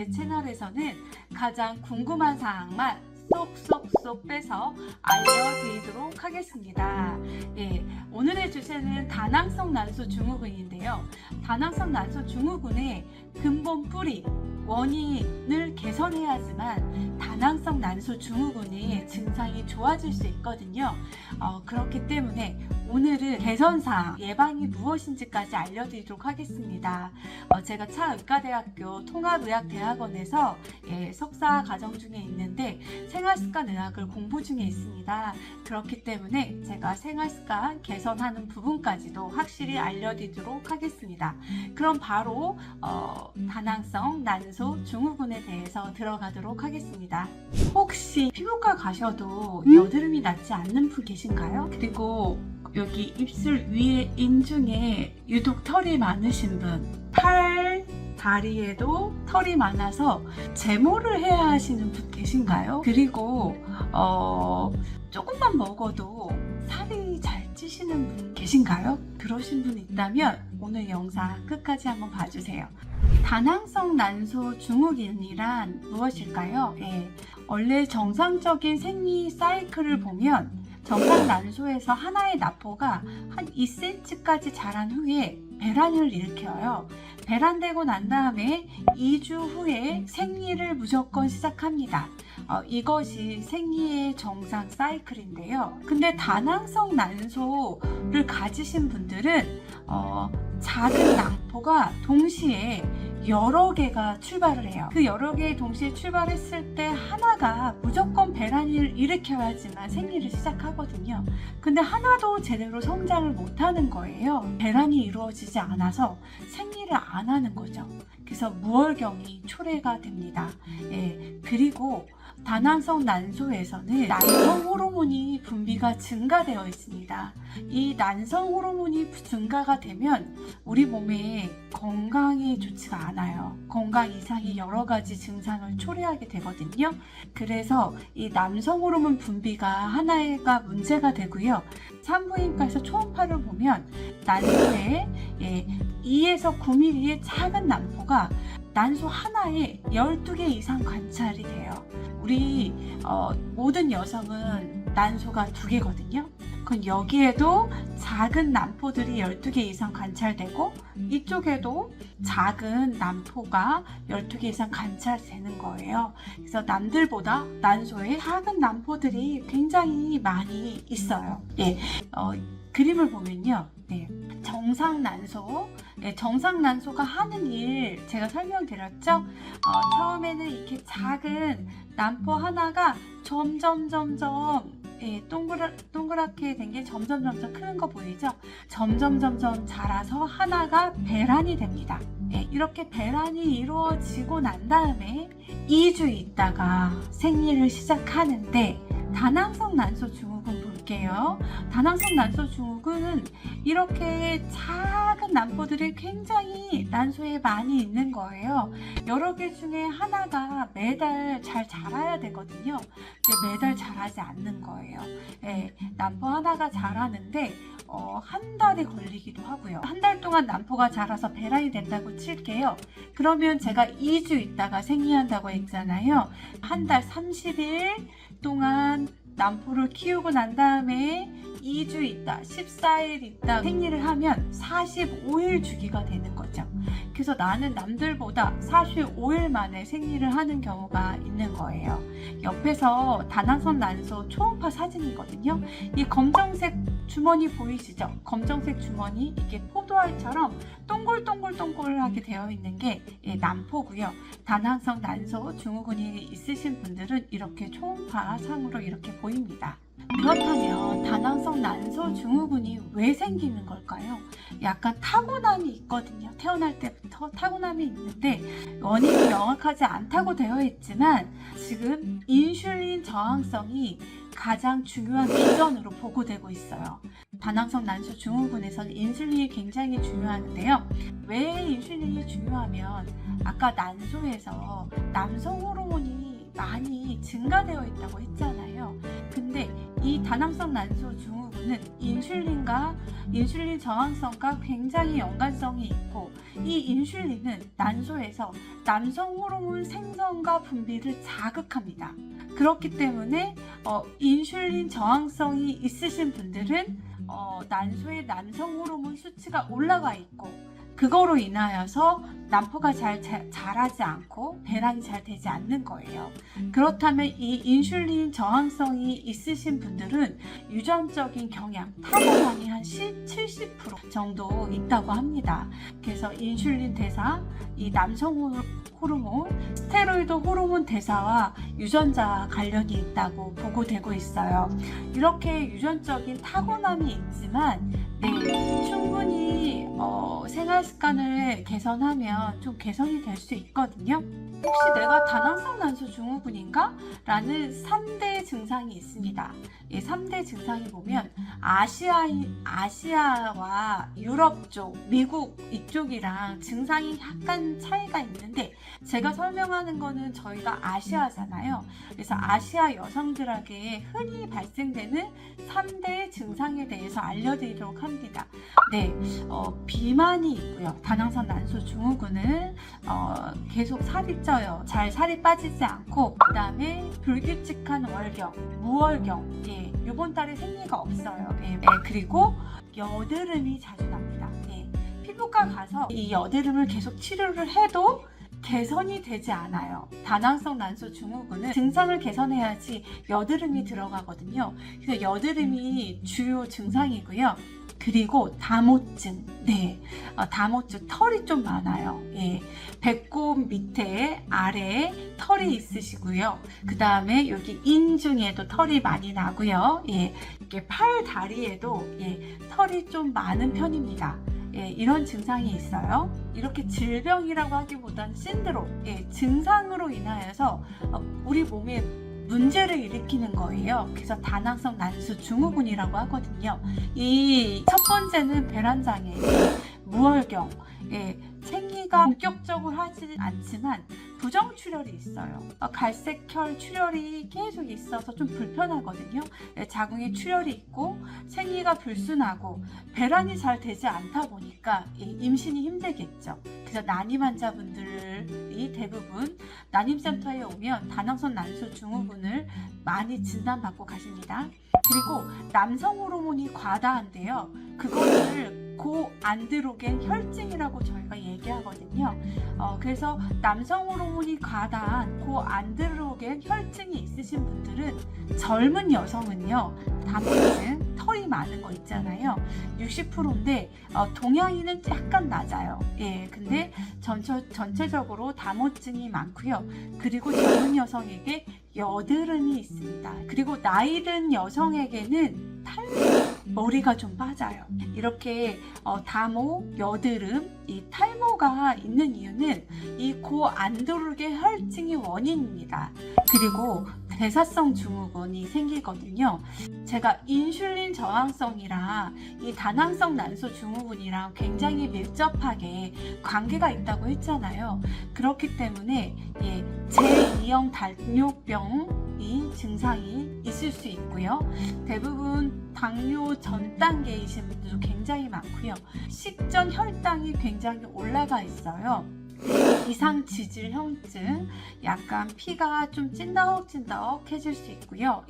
제 채널에서는 가장 궁금한 사항만 쏙쏙쏙 빼서 알려드리도록 하겠습니다. 오늘의 주제는 다낭성 난소 증후군인데요. 다낭성 난소 증후군의 근본 뿌리, 원인을 개선해야지만 다낭성 난소 증후군의 증상이 좋아질 수 있거든요. 그렇기 때문에 오늘은 개선사항, 예방이 무엇인지까지 알려드리도록 하겠습니다. 제가 차의과대학교 통합의학대학원에서 석사 과정 중에 있는데 생활습관의학을 공부 중에 있습니다. 그렇기 때문에 제가 생활습관 개선하는 부분까지도 확실히 알려드리도록 하겠습니다. 그럼 바로 다낭성 난소 증후군에 대해서 들어가도록 하겠습니다. 혹시 피부과 가셔도 여드름이 낫지 않는 분 계신가요? 그리고 여기 입술 위에 인중에 유독 털이 많으신 분, 팔, 다리에도 털이 많아서 제모를 해야 하시는 분 계신가요? 그리고 조금만 먹어도 살이 잘 찌시는 분 계신가요? 그러신 분 있다면 오늘 영상 끝까지 한번 봐주세요. 다낭성 난소 증후군이란 무엇일까요? 원래 정상적인 생리 사이클을 보면 정상 난소에서 하나의 나포가 한 2cm까지 자란 후에 배란을 일으켜요. 배란되고 난 다음에 2주 후에 생리를 무조건 시작합니다. 이것이 생리의 정상 사이클인데요. 근데 다낭성 난소를 가지신 분들은 작은 난포가 동시에 여러 개가 출발을 해요. 그 여러 개 동시에 출발했을 때 하나가 무조건 배란을 일으켜야지만 생리를 시작하거든요. 근데 하나도 제대로 성장을 못하는 거예요. 배란이 이루어지지 않아서 생리를 안 하는 거죠. 그래서 무월경이 초래가 됩니다. 그리고 다낭성 난소에서는 난성 호르몬이 분비가 증가되어 있습니다. 이 난성 호르몬이 증가가 되면 우리 몸에 건강에 좋지가 않아요. 건강 이상의 여러 가지 증상을 초래하게 되거든요. 그래서 이 남성 호르몬 분비가 하나가 문제가 되고요. 산부인과에서 초음파를 보면 난소에 2에서 9mm의 작은 난포가 난소 하나에 12개 이상 관찰이 돼요. 우리 모든 여성은 난소가 2개거든요. 그럼 여기에도 작은 난포들이 12개 이상 관찰되고 이쪽에도 작은 난포가 12개 이상 관찰되는 거예요. 그래서 남들보다 난소에 작은 난포들이 굉장히 많이 있어요. 그림을 보면요. 정상 난소, 정상 난소가 하는 일 제가 설명드렸죠. 처음에는 이렇게 작은 난포 하나가 점점 동그랗게 된 게 점점 크는 거 보이죠? 점점 자라서 하나가 배란이 됩니다. 이렇게 배란이 이루어지고 난 다음에 2주 있다가 생리를 시작하는데 다낭성 난소 증후군 볼게요. 다낭성 난소 증후군은 이렇게 작은 난포들이 굉장히 난소에 많이 있는 거예요. 여러 개 중에 하나가 매달 잘 자라야 되거든요. 근데 매달 자라지 않는 거예요. 난포 하나가 자라는데 한 달이 걸리기도 하고요. 한 달 동안 난포가 자라서 배란이 된다고 칠게요. 그러면 제가 2주 있다가 생리한다고 했잖아요. 한 달 30일 동안 난포를 키우고 난 다음에 2주 있다, 14일 있다 생리를 하면 45일 주기가 되는 거죠. 그래서 나는 남들보다 45일 만에 생리를 하는 경우가 있는 거예요. 옆에서 다낭성 난소 초음파 사진이거든요. 이 검정색 주머니 보이시죠? 검정색 주머니, 이게 포도알처럼 동글동글하게 되어 있는 게 난포고요. 다낭성 난소 증후군이 있으신 분들은 이렇게 초음파 상으로 이렇게 보입니다. 그렇다면 다낭성 난소 증후군이 왜 생기는 걸까요? 약간 타고남이 있거든요. 태어날 때부터 타고남이 있는데 원인이 명확하지 않다고 되어 있지만 지금 인슐린 저항성이 가장 중요한 기전으로 보고되고 있어요. 다낭성 난소 증후군에서는 인슐린이 굉장히 중요한데요. 왜 인슐린이 중요하면 아까 난소에서 남성 호르몬이 많이 증가되어 있다고 했잖아요. 근데 이 다낭성 난소 증후군은 인슐린 저항성과 굉장히 연관성이 있고, 이 인슐린은 난소에서 남성 호르몬 생성과 분비를 자극합니다. 그렇기 때문에 인슐린 저항성이 있으신 분들은 난소의 남성 호르몬 수치가 올라가 있고, 그거로 인하여서 난포가 잘 자라지 않고 배란이 잘 되지 않는 거예요. 그렇다면 이 인슐린 저항성이 있으신 분들은 유전적인 경향, 타고남이 한 70% 정도 있다고 합니다. 그래서 인슐린 대사, 이 남성 호르몬, 스테로이드 호르몬 대사와 유전자와 관련이 있다고 보고되고 있어요. 이렇게 유전적인 타고남이 있지만 충분히 생활 습관을 개선하면 좀 개선이 될 수 있거든요. 혹시 내가 다낭성 난소 증후군인가? 라는 3대 증상이 있습니다. 3대 증상이 보면 아시아와 유럽 쪽, 미국 이쪽이랑 증상이 약간 차이가 있는데, 제가 설명하는 거는 저희가 아시아잖아요. 그래서 아시아 여성들에게 흔히 발생되는 3대 증상에 대해서 알려드리도록 합니다. 비만이 있고요. 다낭성 난소 증후군은 계속 살이 쪄요. 잘 살이 빠지지 않고, 그 다음에 불규칙한 월경, 무월경, 이번 달에 생리가 없어요. 그리고 여드름이 자주 납니다. 피부과 가서 이 여드름을 계속 치료를 해도 개선이 되지 않아요. 다낭성 난소 증후군은 증상을 개선해야지 여드름이 들어가거든요. 그래서 여드름이 주요 증상이고요. 그리고 다모증, 다모증, 털이 좀 많아요. 배꼽 밑에 아래에 털이 있으시고요. 그 다음에 여기 인중에도 털이 많이 나고요. 이렇게 팔, 다리에도 털이 좀 많은 편입니다. 이런 증상이 있어요. 이렇게 질병이라고 하기보단 신드롬, 증상으로 인하여서 우리 몸에 문제를 일으키는 거예요. 그래서 다낭성 난소 증후군이라고 하거든요. 이 첫 번째는 배란장애, 무월경, 생리가 본격적으로 하지 않지만 부정출혈이 있어요. 갈색혈 출혈이 계속 있어서 좀 불편하거든요. 자궁에 출혈이 있고 생리가 불순하고 배란이 잘 되지 않다 보니까 임신이 힘들겠죠. 그래서 난임 환자분들이 대부분 난임센터에 오면 다낭성 난소 증후군을 많이 진단받고 가십니다. 그리고 남성 호르몬이 과다한데요. 그거를 고안드로겐 혈증이라고 저희가 얘기하거든요. 그래서 남성 호르몬이 과다한 고안드로겐 혈증이 있으신 분들은, 젊은 여성은요, 다모증, 털이 많은 거 있잖아요. 60%인데 동양인은 약간 낮아요. 근데 전체적으로 다모증이 많고요. 그리고 젊은 여성에게 여드름이 있습니다. 그리고 나이 든 여성에게는 머리가 좀 빠져요. 이렇게 다모, 여드름, 이 탈모가 있는 이유는 이 고안드로겐 혈증이 원인입니다. 그리고 대사성 증후군이 생기거든요. 제가 인슐린 저항성이랑 이 다낭성 난소 증후군이랑 굉장히 밀접하게 관계가 있다고 했잖아요. 그렇기 때문에 제2형 당뇨병이 증상이 있을 수 있고요. 대부분 당뇨 전 단계이신 분들도 굉장히 많고요. 식전 혈당이 굉장히 올라가 있어요. 이상 지질형증, 약간 피가 좀 찐덕찐덕해질 수 있고요.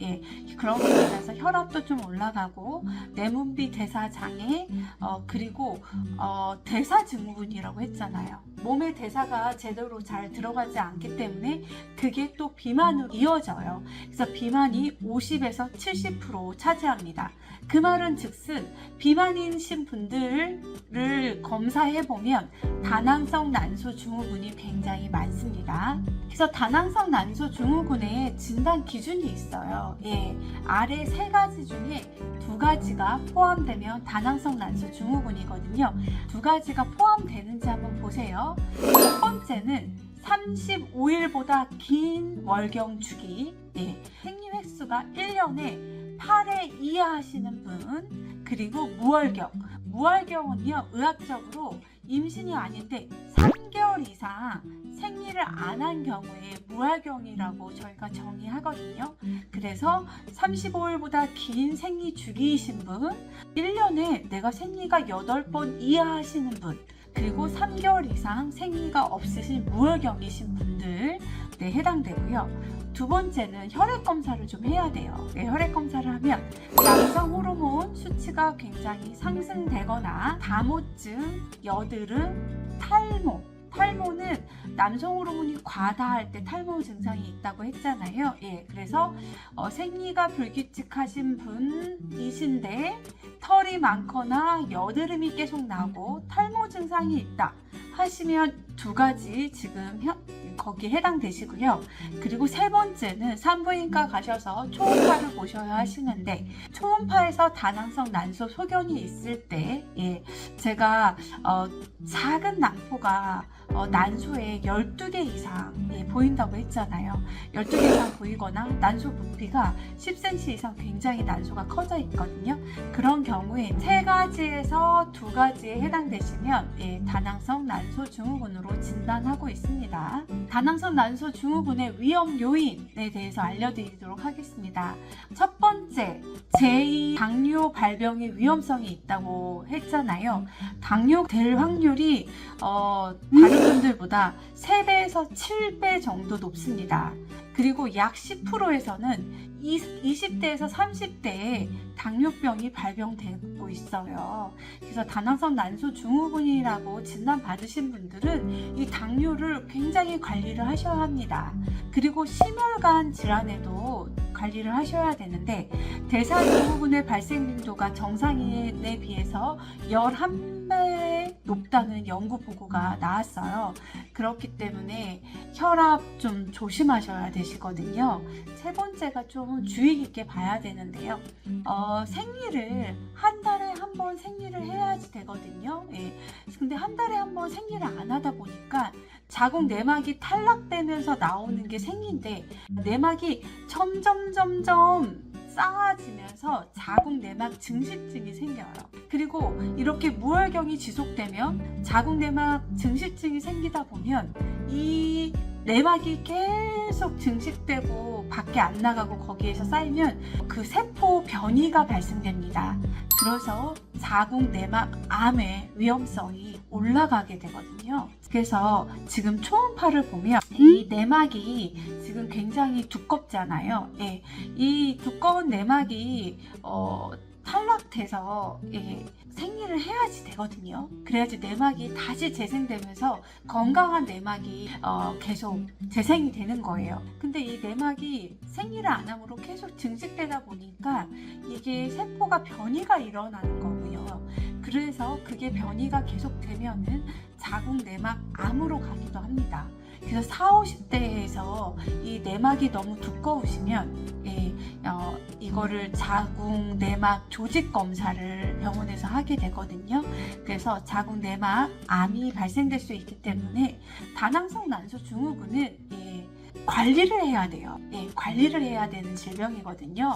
그런 것에 따라서 혈압도 좀 올라가고, 내분비 대사 장애, 그리고 대사 증후군이라고 했잖아요. 몸의 대사가 제대로 잘 들어가지 않기 때문에 그게 또 비만으로 이어져요. 그래서 비만이 50에서 70% 차지합니다. 그 말은 즉슨 비만이신 분들을 검사해보면 다낭성 난소 증후군이 굉장히 많습니다. 그래서 다낭성 난소 증후군의 진단 기준이 있어요. 아래 3가지 중에 2가지가 포함되면 다낭성 난소 증후군이거든요. 2가지가 포함되는지 한번 보세요. 첫 번째는 35일보다 긴 월경 주기, 생리 횟수가 1년에 8회 이하 하시는 분, 그리고 무월경은요, 의학적으로 임신이 아닌데 3개월 이상 생리를 안 한 경우에 무활경이라고 저희가 정의하거든요. 그래서 35일보다 긴 생리 주기이신 분, 1년에 내가 생리가 8번 이하 하시는 분, 그리고 3개월 이상 생리가 없으신 무혈경이신 분들 해당되고요. 두 번째는 혈액 검사를 좀 해야 돼요. 혈액 검사를 하면 남성 호르몬 수치가 굉장히 상승되거나 다모증, 여드름, 탈모는 남성 호르몬이 과다할 때 탈모 증상이 있다고 했잖아요. 그래서 생리가 불규칙하신 분이신데 털이 많거나 여드름이 계속 나고 탈모 증상이 있다 하시면 두 가지 지금 거기에 해당되시고요. 그리고 세 번째는 산부인과 가셔서 초음파를 보셔야 하시는데, 초음파에서 다낭성 난소 소견이 있을 때 제가 작은 난포가 난소에 12개 이상 보인다고 했잖아요. 12개 이상 보이거나 난소 부피가 10cm 이상 굉장히 난소가 커져 있거든요. 그런 경우에 세 가지에서 두 가지에 해당되시면 다낭성 난소 증후군으로 진단하고 있습니다. 다낭성 난소 증후군의 위험 요인에 대해서 알려드리도록 하겠습니다. 첫 번째, 제2 당뇨 발병의 위험성이 있다고 했잖아요. 당뇨 될 확률이 다른 분들보다 3배에서 7배 정도 높습니다. 그리고 약 10%에서는 20대에서 30대에 당뇨병이 발병되고 있어요. 그래서 다낭성 난소 증후군이라고 진단받으신 분들은 이 당뇨를 굉장히 관리를 하셔야 합니다. 그리고 심혈관 질환에도 관리를 하셔야 되는데, 대사증후군의 발생 빈도가 정상인에 비해서 11배 높다는 연구 보고가 나왔어요. 그렇기 때문에 혈압 좀 조심하셔야 되시거든요. 세 번째가 좀 주의 깊게 봐야 되는데요. 생리를 한 달에 한 번 생리를 해야지 되거든요. 근데 한 달에 한 번 생리를 안 하다 보니까 자궁 내막이 탈락되면서 나오는 게 생리인데, 내막이 점점 쌓아지면서 자궁 내막 증식증이 생겨요. 그리고 이렇게 무혈경이 지속되면 자궁 내막 증식증이 생기다 보면 이 내막이 계속 증식되고 밖에 안 나가고 거기에서 쌓이면 그 세포 변이가 발생됩니다. 그래서 자궁 내막 암의 위험성이 올라가게 되거든요. 그래서 지금 초음파를 보면 이 내막이 지금 굉장히 두껍잖아요. 이 두꺼운 내막이 탈락돼서 생리를 해야지 되거든요. 그래야지 내막이 다시 재생되면서 건강한 내막이 계속 재생이 되는 거예요. 근데 이 내막이 생리를 안 함으로 계속 증식되다 보니까 이게 세포가 변이가 일어나는 거고요. 그래서 그게 변이가 계속되면은 자궁 내막 암으로 가기도 합니다. 그래서 40, 50대에서 이 내막이 너무 두꺼우시면 이거를 자궁 내막 조직 검사를 병원에서 하게 되거든요. 그래서 자궁 내막 암이 발생될 수 있기 때문에 다낭성 난소 증후군은 관리를 해야 돼요. 관리를 해야 되는 질병이거든요.